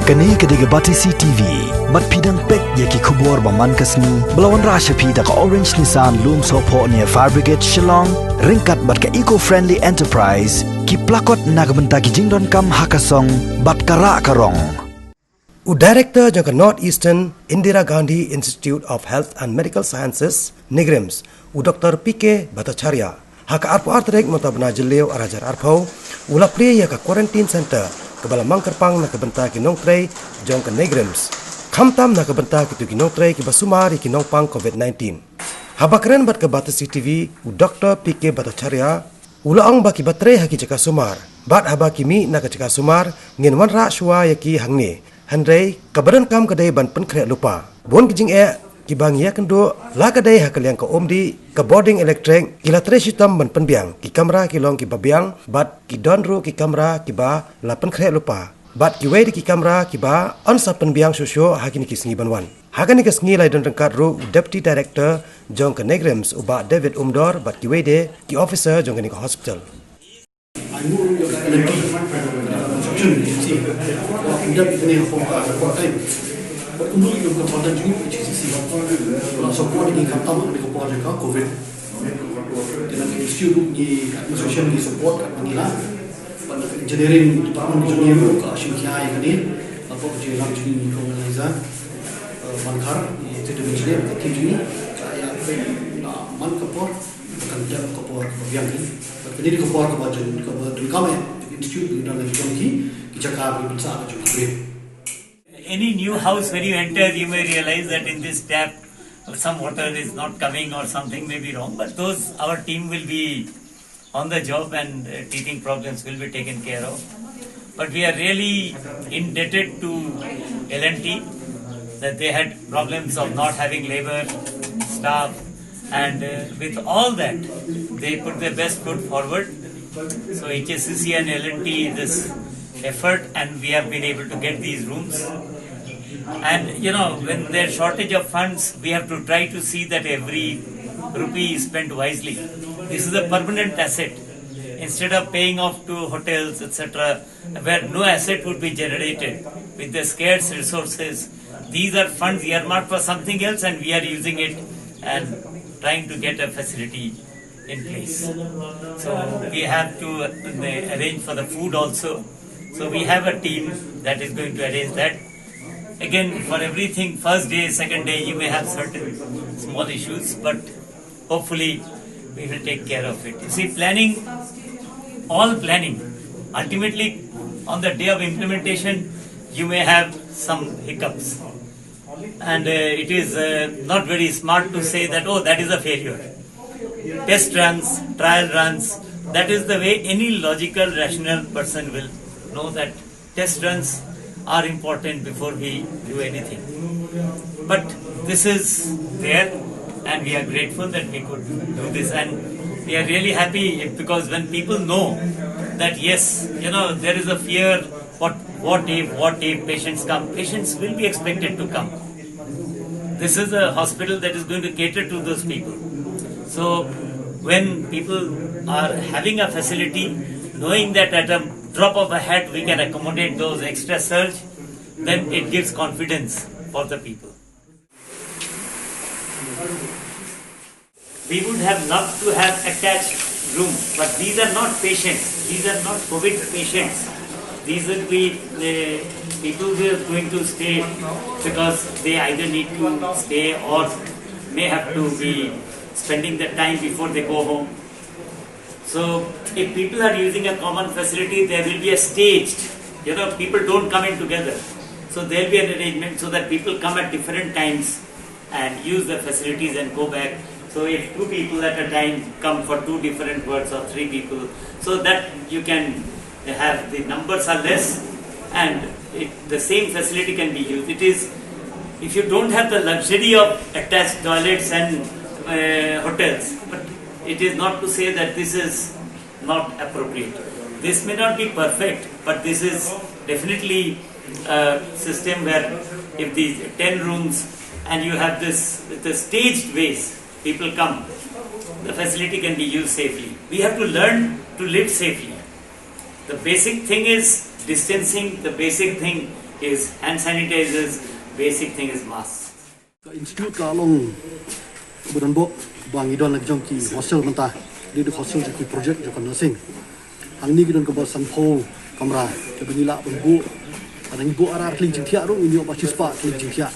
Kani kadiga Batisi TV, mat pidang pek yaki kubor baman kasni, belawan rasha pida ka Orange Nissan Loom Sopo near Fire Brigade Shillong, ringkat bat ka eco-friendly enterprise, ki plakot nagbenta ki jingdon kam hakasong, bat kara karong. Director jangka North Eastern Indira Gandhi Institute of Health and Medical Sciences, NIGRIMS, Dr. P.K. Bhattacharya, haka arpo artrek mata bena jeleu arajar arpo, ula priya ka quarantine center, kebala mangkerpang na kebenta ki nongtrei jangka NIGRIMS, khamtam na kebenta ki tu ki nongtrei ki basumari ki nongpang COVID-19. Habakren bat ke Batisi TV, Dr. P.K. Bhattacharya, ula ang baki batre haki ceka sumar, bat habaki mi na ka ceka sumar, ngin wan ra shua yaki hangne, Handrei, kabaran kam kadai ban pen krek lupa. Bon kijing ki bang ya kendo la kadai hakaliang ka omdi ka boarding electric ki la tre sitam ban pen biang ki kamera ki long ki babiang bat ki donru ki kamera ki ba la pen krek lupa. Bat ki wei ki kamera ki ba on sa pen biang susyo hakini ki sngi banwan. Hakani ka sngi lai don rengkat ru deputy director jong ka NIGRIMS uba David Umdor bat ki wei de ki officer jong ka hospital. Tidak ini apa untuk itu kepada juga sisi kalau support ini kata mereka kepada COVID dengan institut di association di support Manila pada engineering department engineering ke Asia yang ini apa jelang jadi organizer mankar itu engineer ke tim ini saya man kapor bukan jam kapor yang ini jadi kapor kepada kami institut dan lagi any new house when you enter you may realize that in this tap some water is not coming or something may be wrong, but those our team will be on the job and teething problems will be taken care of. But we are really indebted to L&T that they had problems of not having labor, staff, and with all that they put their best foot forward. So HSCC and L&T this effort, and we have been able to get these rooms. And you know, when there's shortage of funds, we have to try to see that every rupee is spent wisely. This is a permanent asset. Instead of paying off to hotels, etc., where no asset would be generated with the scarce resources, these are funds earmarked for something else, and we are using it and trying to get a facility in place. So we have to arrange for the food also. So we have a team that is going to arrange that. Again, for everything, first day, second day, you may have certain small issues, but hopefully we will take care of it. You see, planning, all planning, ultimately on the day of implementation, you may have some hiccups. And it is not very smart to say that, oh, that is a failure. Test runs, trial runs, that is the way any logical, rational person will know that test runs are important before we do anything. But this is there, and we are grateful that we could do this, and we are really happy because when people know that yes, you know, there is a fear, what if patients come, patients will be expected to come. This is a hospital that is going to cater to those people. So when people are having a facility, knowing that at a drop of a hat we can accommodate those extra surge, then it gives confidence for the people. We would have loved to have attached rooms, but these are not patients. These are not COVID patients. These will be the people who are going to stay because they either need to stay or may have to be spending the time before they go home. So if people are using a common facility, there will be a staged, you know, people don't come in together. So there will be an arrangement so that people come at different times and use the facilities and go back. So if 2 people at a time come for 2 different words or 3 people, so that you can have, the numbers are less and the same facility can be used. It is, if you don't have the luxury of attached toilets and hotels, but it is not to say that this is not appropriate. This may not be perfect, but this is definitely a system where if these 10 rooms and you have this with the staged ways, people come, the facility can be used safely. We have to learn to live safely. The basic thing is distancing, the basic thing is hand sanitizers, basic thing is masks. Institute ka long budan bo bang idon lagi jong ki hostel mentah di hostel ki project jo kan nursing hang ni gidon ko ba sanpho kamra ke benila bu ada ibu ara kling jingtia ro ini opa chispa kling jingtia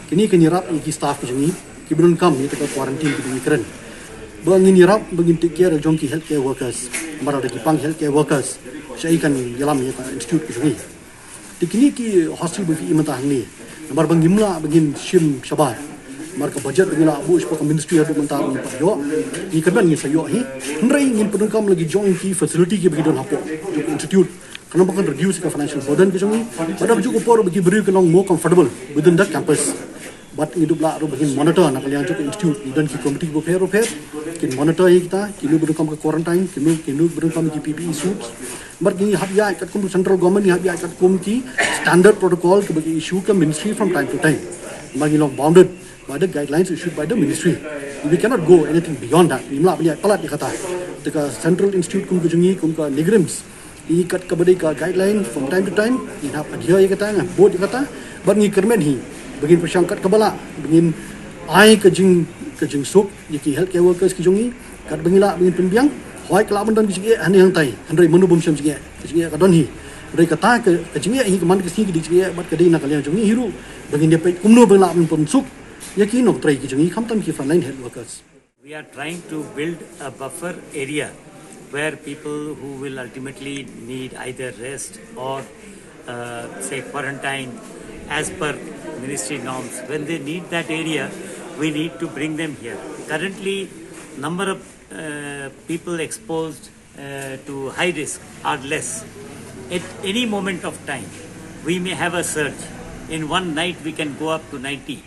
kini kenyirap ki staff ki jongi ki budon kam ni ka quarantine ki ni keren bang ini rap bangin take care jong ki healthcare workers mara de ki pang healthcare workers sai kan yalam ni ka institute ki jongi tikini ki hostel bu ki mentah ni Mar bang gimla bangin shim shabar mar ka budget ngila abu ispa ka ministry adu mentar ni payo ni kaban ni sayo hi ndrai ngin penungkam lagi join ki facility ki bagi don hapo jo institute kana bakan reduce ka financial burden ki jongi pada baju ko por bagi beri ka long more comfortable within that campus but ni dubla ru bagi monitor na kalian jo institute ni dan ki committee bo fair kin monitor hi kita ki lu penungkam ka quarantine ki lu penungkam ki PPE suits mar ni habya kat kum central government ni habya kat kum ki standard protocol ke bagi issue ke ministry from time to time bagi long bounded by the guidelines issued by the ministry we cannot go anything beyond that imla beli palat dikata dekat central institute kum kujungi kum ka negrims ini kat ke bagi guideline from time to time ni hab dia kata ngah board kata bar ni kermen hi bagi persangkat kebala bagi ai ke jing sup ki healthcare workers ki jungi kat bangila bagi pembiang hoi kelab dan ki ane hang tai handai menu bom syam ki ka don hi dari kata ke jingia hi keman ke sini ke jingia bat ke dina kalian jungi hiru bagi dia pai kumno bela pun suk yakin nok trai ki jungi khamtam ki frontline health workers. We are trying to build a buffer area where people who will ultimately need either rest or say quarantine as per ministry norms, when they need that area, we need to bring them here. Currently, number of people exposed to high risk are less. At any moment of time, we may have a surge. In one night, we can go up to 90.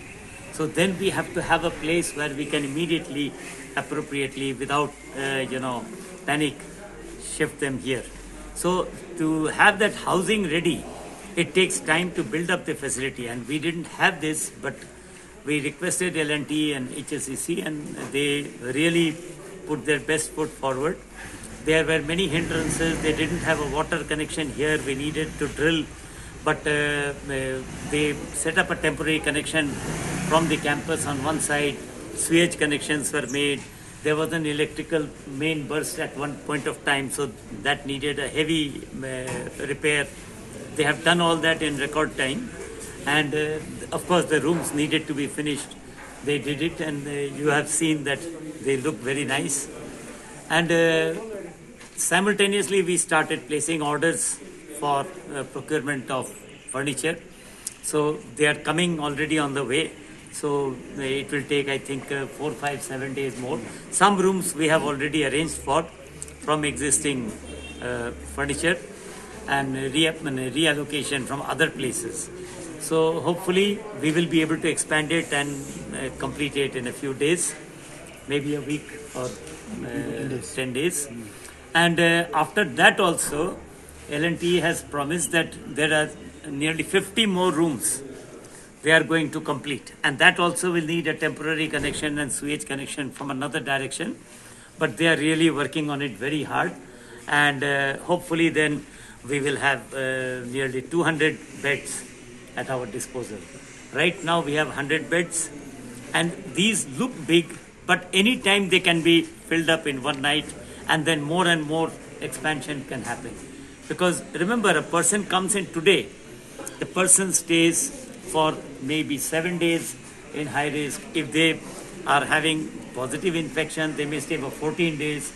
So then we have to have a place where we can immediately, appropriately, without, panic, shift them here. So to have that housing ready, it takes time to build up the facility. And we didn't have this, but we requested L&T and HSCC, and they really put their best foot forward. There were many hindrances. They didn't have a water connection here. We needed to drill, but they set up a temporary connection from the campus on one side. Sewage connections were made. There was an electrical main burst at one point of time, so that needed a heavy repair. They have done all that in record time, and of course the rooms needed to be finished. They did it, and you have seen that they look very nice. And simultaneously, we started placing orders for procurement of furniture. So they are coming already on the way. So it will take, I think, 4, 5, 7 days more. Some rooms we have already arranged for from existing furniture and reallocation from other places. So hopefully we will be able to expand it and complete it in a few days, maybe a week or 10 days. And after that also, L&T has promised that there are nearly 50 more rooms they are going to complete. And that also will need a temporary connection and sewage connection from another direction. But they are really working on it very hard. And hopefully then we will have nearly 200 beds at our disposal. Right now we have 100 beds. And these look big, but any time they can be filled up in one night, and then more and more expansion can happen. Because remember, a person comes in today, the person stays for maybe 7 days in high risk. If they are having positive infection, they may stay for 14 days.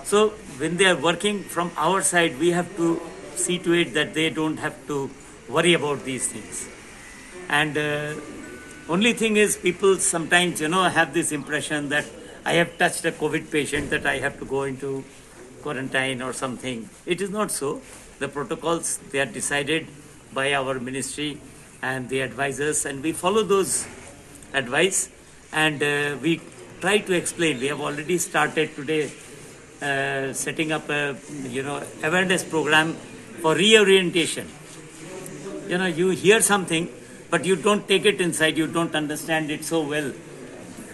So when they are working from our side, we have to see to it that they don't have to worry about these things. And only thing is, people sometimes, have this impression that I have touched a COVID patient, that I have to go into quarantine or something. It is not so. The protocols, they are decided by our ministry and the advisors, and we follow those advice, and we try to explain. We have already started today setting up a awareness program for reorientation. You hear something, but you don't take it inside, you don't understand it so well.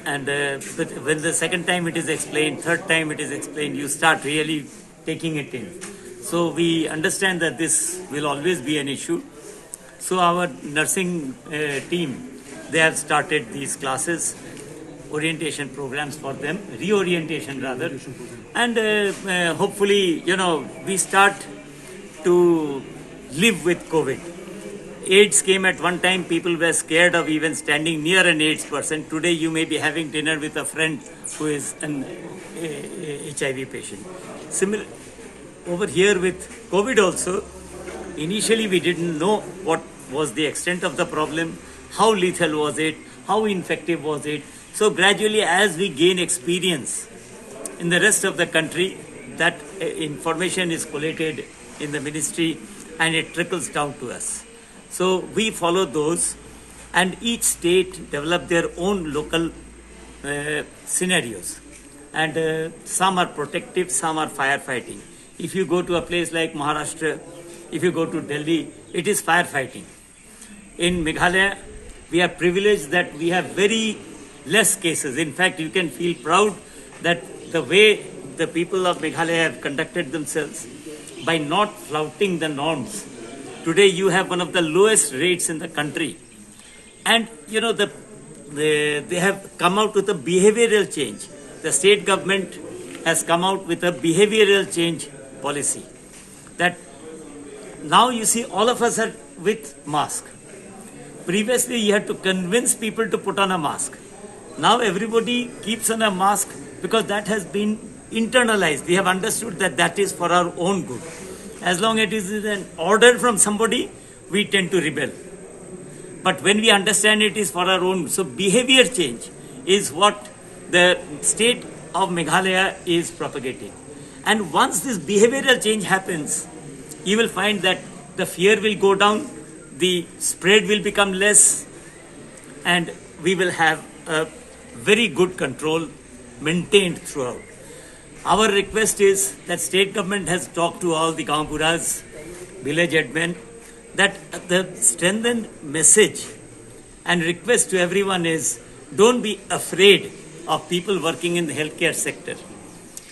And but when the second time it is explained, third time it is explained, you start really taking it in. So we understand that this will always be an issue. So our nursing team, they have started these classes, orientation programs for them, reorientation rather, and hopefully, we start to live with COVID. AIDS came at one time, people were scared of even standing near an AIDS person. Today you may be having dinner with a friend who is an HIV patient. Similar over here with COVID also, initially we didn't know what was the extent of the problem, how lethal was it, how infective was it. So gradually as we gain experience in the rest of the country, that information is collated in the ministry and it trickles down to us. So we follow those, and each state develop their own local scenarios, and some are protective, some are firefighting. If you go to a place like Maharashtra, if you go to Delhi, it is firefighting. In Meghalaya, we are privileged that we have very less cases. In fact, you can feel proud that the way the people of Meghalaya have conducted themselves by not flouting the norms. Today you have one of the lowest rates in the country. And they have come out with a behavioral change. The state government has come out with a behavioral change policy. That now you see all of us are with mask. Previously you had to convince people to put on a mask. Now everybody keeps on a mask because that has been internalized. We have understood that that is for our own good. As long as it is an order from somebody, we tend to rebel. But when we understand it is for our own, so behavior change is what the state of Meghalaya is propagating. And once this behavioral change happens, you will find that the fear will go down, the spread will become less, and we will have a very good control maintained throughout. Our request is that state government has talked to all the Gaonpuras, village admin, that the strengthened message and request to everyone is don't be afraid of people working in the healthcare sector.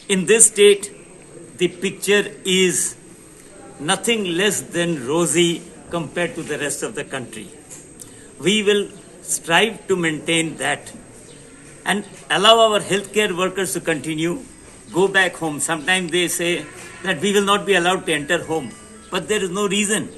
In this state, the picture is nothing less than rosy compared to the rest of the country. We will strive to maintain that and allow our healthcare workers to continue, go back home. Sometimes they say that we will not be allowed to enter home, but there is no reason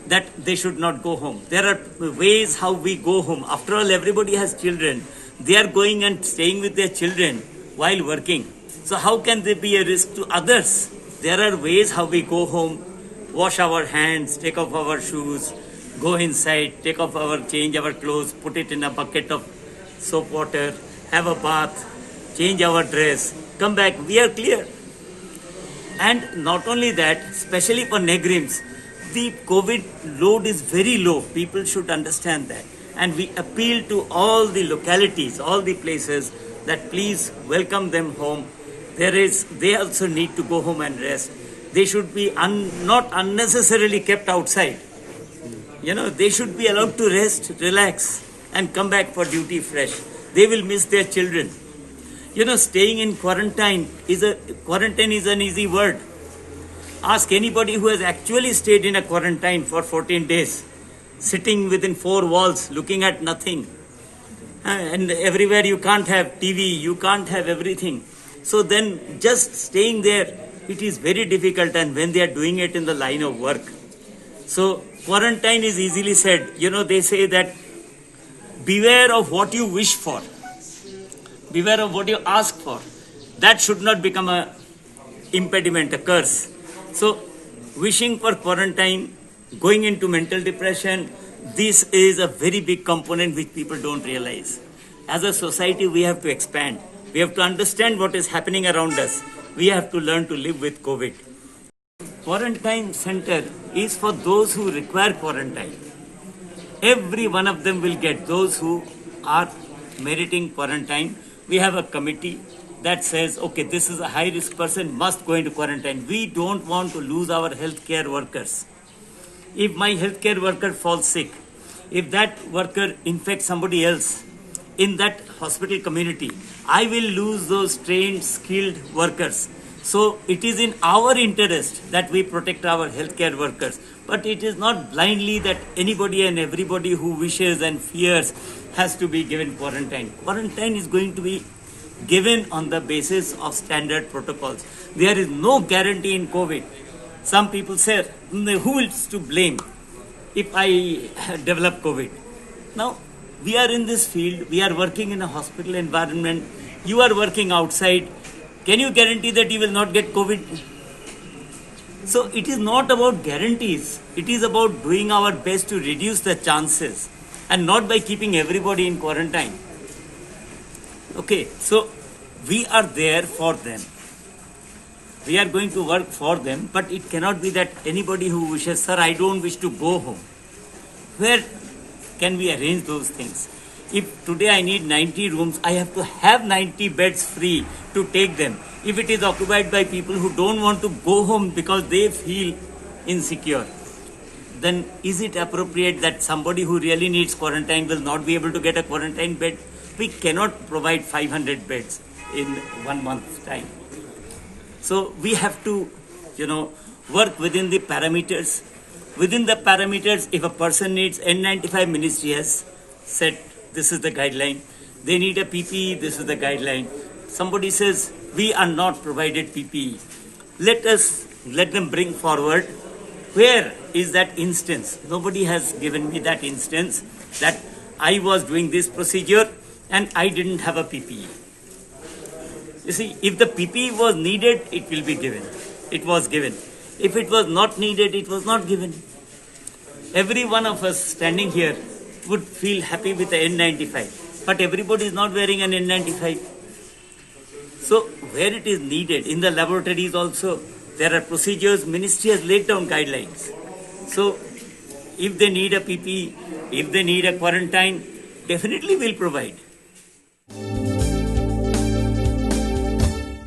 that they should not go home. There are ways how we go home. After all, everybody has children. They are going and staying with their children while working. So how can there be a risk to others? There are ways how we go home, wash our hands, take off our shoes, go inside, take off change our clothes, put it in a bucket of soap water, have a bath, change our dress, come back, we are clear. And not only that, especially for Negrims, the COVID load is very low. People should understand that. And we appeal to all the localities, all the places that please welcome them home. They also need to go home and rest. They should be not unnecessarily kept outside. They should be allowed to rest, relax, and come back for duty fresh. They will miss their children. Staying in quarantine is an easy word. Ask anybody who has actually stayed in a quarantine for 14 days, sitting within 4 walls, looking at nothing. And everywhere you can't have TV, you can't have everything. So then just staying there, it is very difficult, and when they are doing it in the line of work. So quarantine is easily said. They say that beware of what you wish for. Beware of what you ask for. That should not become an impediment, a curse. So wishing for quarantine, going into mental depression, this is a very big component which people don't realize. As a society, we have to expand. We have to understand what is happening around us. We have to learn to live with COVID. Quarantine center is for those who require quarantine. Every one of them will get. Those who are meriting quarantine, we have a committee that says, okay, this is a high-risk person, must go into quarantine. We don't want to lose our healthcare workers. If my healthcare worker falls sick, if that worker infects somebody else in that hospital community, I will lose those trained, skilled workers. So it is in our interest that we protect our healthcare workers. But it is not blindly that anybody and everybody who wishes and fears has to be given quarantine. Quarantine is going to be given on the basis of standard protocols. There is no guarantee in COVID. Some people say, who is to blame if I develop COVID? Now, we are in this field, we are working in a hospital environment, you are working outside. Can you guarantee that you will not get COVID? So it is not about guarantees, it is about doing our best to reduce the chances and not by keeping everybody in quarantine. Okay, so we are there for them. We are going to work for them, but it cannot be that anybody who wishes, sir, I don't wish to go home. Where can we arrange those things? If today I need 90 rooms, I have to have 90 beds free to take them. If it is occupied by people who don't want to go home because they feel insecure, then is it appropriate that somebody who really needs quarantine will not be able to get a quarantine bed? We cannot provide 500 beds in 1 month's time. So we have to, work within the parameters. Within the parameters, if a person needs N95, ministry has said this is the guideline. They need a PPE, this is the guideline. Somebody says we are not provided PPE. Let them bring forward. Where is that instance? Nobody has given me that instance that I was doing this procedure and I didn't have a PPE. You see, if the PPE was needed, it will be given. It was given. If it was not needed, it was not given. Every one of us standing here would feel happy with the N95. But everybody is not wearing an N95. So where it is needed, in the laboratories also, there are procedures, ministry has laid down guidelines. So if they need a PPE, if they need a quarantine, definitely we'll provide.